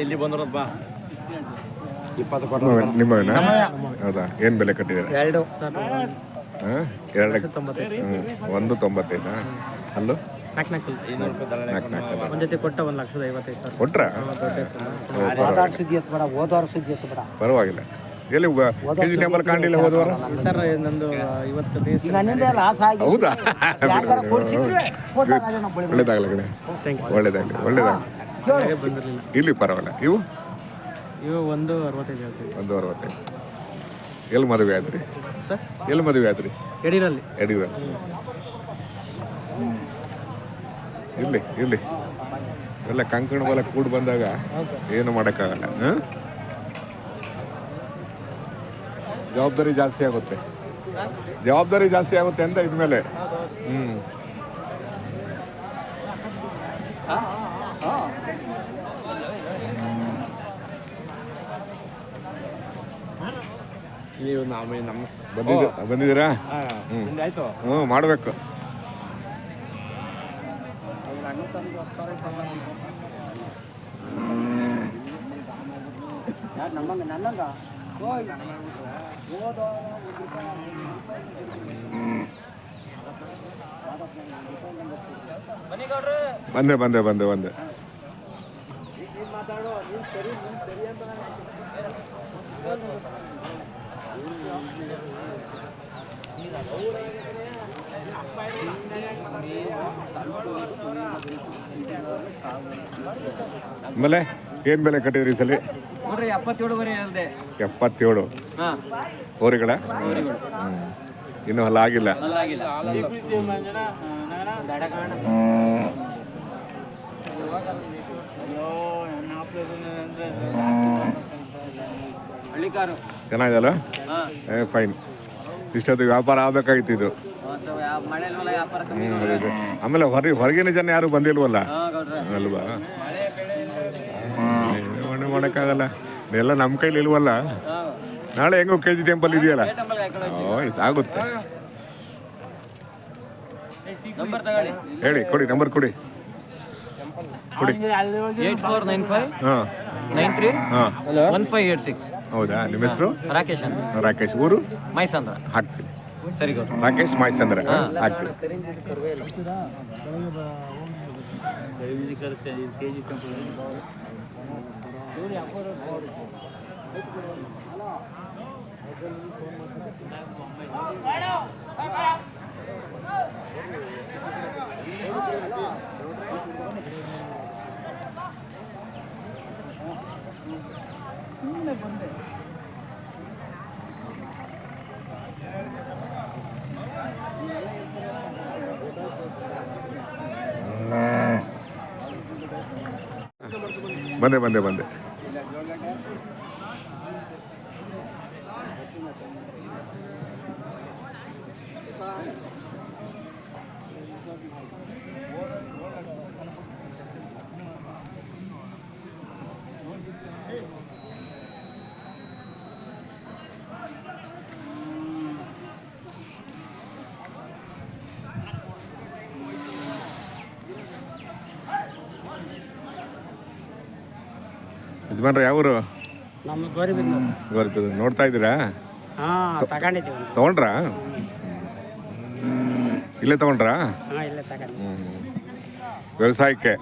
ಇಲ್ಲಿ ಬಂದ್ರಪ್ಪ ನಿಮ್ಮನ ಹೌದಾ? ಏನು ಬೆಲೆ ಕಟ್ಟಿದ್ದೀರಾ? 1.95 ಅಲ್ಲೂ ಕೊಟ್ರ? ಪರವಾಗಿಲ್ಲ. ಎಲ್ಲಿ ಕೆಜಿ ಟೆಂಪಲ್ ಕಾಣಲಿಲ್ಲ ಹೋದವಾರ? ಹೌದಾ? ಒಳ್ಳೇದಾಗಲ್ಲ ಕಡೆ, ಒಳ್ಳೇದಾಗಲಿ ಒಳ್ಳೇದಾಗಲಿ. ಇಲ್ಲಿ ಪರವಾಗಿಲ್ಲ. ಇವು 1.65. ಎಲ್ಲಿ ಮದುವೆ ಆದ್ರಿ? ಯಡಿಯೂರಲ್ಲಿ. ಇರ್ಲಿ ಎಲ್ಲ ಕಂಕಣ ಬಲ ಕೂಡ್ ಬಂದಾಗ ಏನು ಮಾಡೋಕ್ಕಾಗಲ್ಲ. ಜವಾಬ್ದಾರಿ ಜಾಸ್ತಿ ಆಗುತ್ತೆ ಅಂತ ಇದ್ಮೇಲೆ. ನೀವು ಬಂದಿದ್ದೀರಾ? ಮಾಡಬೇಕು. ಬಂದೆ. ಆಮೇಲೆ ಏನ್ ಬೆಲೆ ಕಟ್ಟಿದ್ರಿ ಈ ಸಲ? 77 ಹೋರಿಗಳ. ಇನ್ನು ಹೊಲ ಆಗಿಲ್ಲ. ಚೆನ್ನಾಗಿದಲ್ಲ? ಫೈನ್. ಇಷ್ಟೊತ್ತು ವ್ಯಾಪಾರ ಆಗ್ಬೇಕಾಗಿತ್ತು ಇದು. ಆಮೇಲೆ ಹೊರಗಿನ ಜನ ಯಾರು ಬಂದಿಲ್ವಲ್ಲ ಅಲ್ವಾ? ಮಾಡೋಕ್ಕಾಗಲ್ಲ, ಎಲ್ಲ ನಮ್ಮ ಕೈಲಿ ಇಲ್ವಲ್ಲ. ನಾಳೆ ಹೆಂಗೋ ಕೆಜಿ ಟೆಂಪಲ್ ಇದೆಯಲ್ಲ, ಆಗುತ್ತೆ. ಹೇಳಿ, ಕೊಡಿ ನಂಬರ್ ಕೊಡಿ. 8495931586. ಹೌದಾ? ನಿಮ್ಮ ಹೆಸರು? ರಾಕೇಶ್. ಊರು? ಮೈಸಂದ್ರ. ಹಾಕ್ತೀನಿ. ಸರಿ, ರಾಕೇಶ್ ಮೈಸಂದ್ರ ಹಾಕ್ತೀನಿ. ಬಂದೆ. ಯಜಮಾನ್ರ ಯಾವೂರು? ಗೋರಿಬಿದೂರು. ನೋಡ್ತಾ ಇದ್ದೀರಾ? ತಗೊಂಡ್ರಾ? ಇಲ್ಲೇ ತಗೊಂಡ್ರಾ? ವ್ಯವಸಾಯಕ್ಕೆ?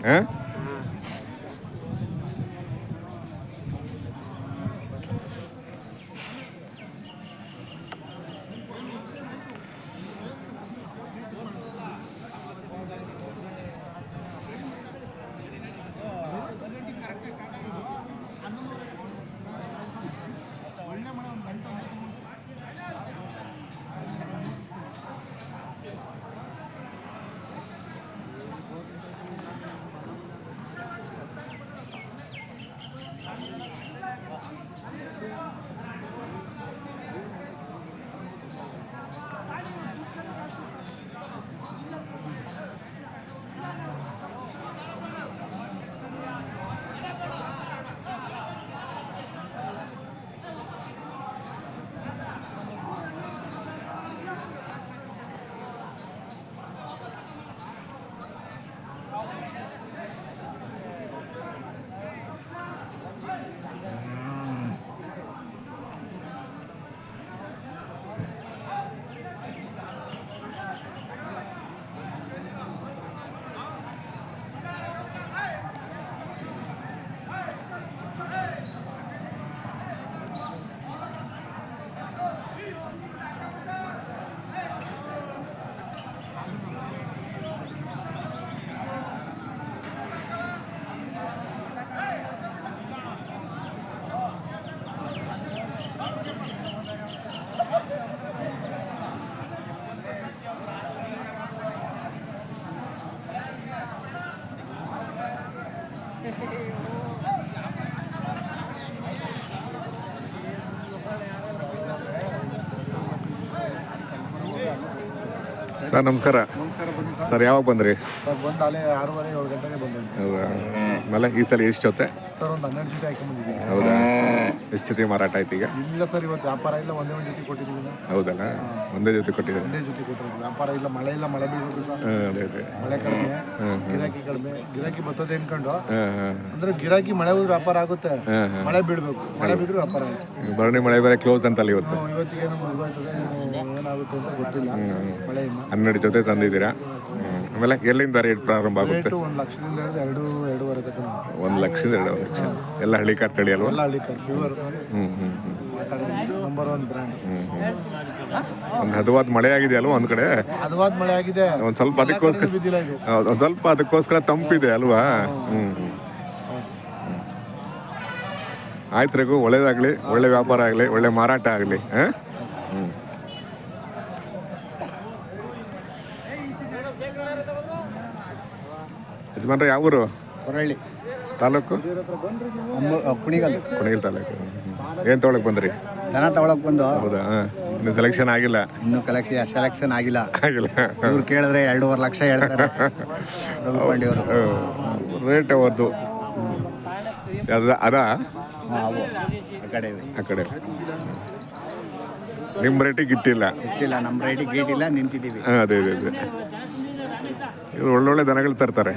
ಸರ್ ನಮಸ್ಕಾರ. ನಮಸ್ಕಾರ, ಬನ್ನಿ ಸರ್. ಸರ್ ಯಾವಾಗ ಬಂದ್ರಿ? ಸರ್ ಬಂದು ಅಲ್ಲೇ 6:30 7 ಗಂಟೆಗೆ ಬಂದಿದ್ದೀನಿ. ಹೌದಾ? ಆಮೇಲೆ ಈ ಸಲ ಎಷ್ಟು ಜೊತೆ? ಸರ್ ಒಂದು 12 ಜೊತೆ ಹಾಕೊಂಡ್ಬಂದಿದ್ದೀನಿ. ಹೌದಾ? ಎಷ್ಟು ಜೊತೆ ಮಾರಾಟ ಆಯ್ತು ಈಗ? ಇಲ್ಲ ಸರ್, ಇವತ್ತು ವ್ಯಾಪಾರ ಇಲ್ಲ, ಒಂದೇ ಒಂದು ಜೊತೆ ಕೊಟ್ಟಿದ್ದೀವಿ. ಹೌದಲ್ಲ? ಒಂದೇ ಜೊತೆ ಕೊಟ್ಟಿದ್ದಾರೆ. ಒಂದೇ ಜೊತೆ ಕೊಟ್ಟಿರೋದು. ವ್ಯಾಪಾರ ಇಲ್ಲ, ಮಳೆ ಇಲ್ಲ, ಮಳೆ ಬೀಳೋದಿಲ್ಲ. ಅದೇ ಅದೇ. ಮಳೆ ಕಡಿಮೆ, ಗಿರಾಕಿ ಕಡಿಮೆ. ಗಿರಾಕಿ ಬರ್ತದೆ ಅನ್ಕೊಂಡು ಹಾಂ. ಅಂದ್ರೆ ಗಿರಾಕಿ ಮಳೆ ಹೋದ್ರೆ ವ್ಯಾಪಾರ ಆಗುತ್ತೆ, ಮಳೆ ಬೀಳಬೇಕು. ಮಳೆ ಬಿಟ್ಟರೆ ವ್ಯಾಪಾರ ಆಗುತ್ತೆ. ಭರಣಿ ಮಳೆ ಬೇರೆ ಕ್ಲೋಸ್ ಅಂತಲ್ಲ ಇವತ್ತು. ಇವತ್ತಿಗೆ ನಮ್ಮ ಮುಗಿದೋಯ್ತದೆ, ಏನಾಗುತ್ತೆ ಅಂತ ಗೊತ್ತಿಲ್ಲ. ಮಳೆಯಿಂದ 12 ಜೊತೆ ತಂದಿದ್ದೀರಾ. ಆಮೇಲೆ ಎಲ್ಲಿಂದ ರೇಟ್ ಪ್ರಾರಂಭ ಆಗುತ್ತೆ? ರೇಟು 1 ಲಕ್ಷದಿಂದ 2.5 ತನಕ. 1 ಲಕ್ಷದಿಂದ 2 ಲಕ್ಷ. ಎಲ್ಲ ಹಳ್ಳಿ ಕಾರ್ ತಳಿ ಅಲ್ವಾ? ಎಲ್ಲ ಹಳ್ಳಿ ಕಾರ್ ಪ್ಯೂರ್. Number 1 brand. ಒಂದು ಹದವಾದ ಮಳೆ ಆಗಿದೆ ಅಲ್ವಾ ಒಂದ್ ಕಡೆ? ಹದವಾದ ಮಳೆ ಆಗಿದೆ. ಒಂದು ಸ್ವಲ್ಪ ಅದಕ್ಕೋಸ್ಕರ ಬಿದ್ದಿಲ್ಲ ಇದು. ಒಂದು ಸ್ವಲ್ಪ ಅದಕ್ಕೋಸ್ಕರ ತಂಪಿದೆ ಅಲ್ವಾ? ಆಯ್ತು ರಘು, ಒಳ್ಳೇದಾಗ್ಲಿ, ಒಳ್ಳೆ ವ್ಯಾಪಾರ ಆಗಲಿ, ಒಳ್ಳೆ ಮಾರಾಟ ಆಗಲಿ. ಯಜಮಾನ್ರೆ ಯಾವ ಊರು? ಹೊರಳ್ಳಿ ತಾಲೂಕು? ಕುಣಿಗಲ್. ಕುಣಿಗಲ್ ತಾಲೂಕು. ಏನು ತೊಗೊಳಕ್ ಬಂದ್ರಿ? ದನ ತಗೊಳಕ್ ಬಂದು. ಹೌದಾ? ಇನ್ನು ಸೆಲೆಕ್ಷನ್ ಆಗಿಲ್ಲ? ಇನ್ನು ಸೆಲೆಕ್ಷನ್ ಆಗಿಲ್ಲ. ಆಗಿಲ್ಲ. ಇವ್ರು ಕೇಳಿದ್ರೆ 2.5 ಲಕ್ಷ ಹೇಳ್ತಾರೆ. ರೇಟ್ ಅವ್ರದ್ದು ಅದಾ? ಆ ಕಡೆ ನಿಮ್ಮ ರೇಟಿಗೆ ಇಟ್ಟಿಲ್ಲ? ಇಟ್ಟಿಲ್ಲ, ನಮ್ಮ ರೇಟಿಗೆ ಗೇಟಿಲ್ಲ, ನಿಂತಿದ್ದೀವಿ. ಅದೇ ಅದೇ ಅದೇ. ಇವ್ರು ಒಳ್ಳೊಳ್ಳೆ ದನಗಳು ತರ್ತಾರೆ.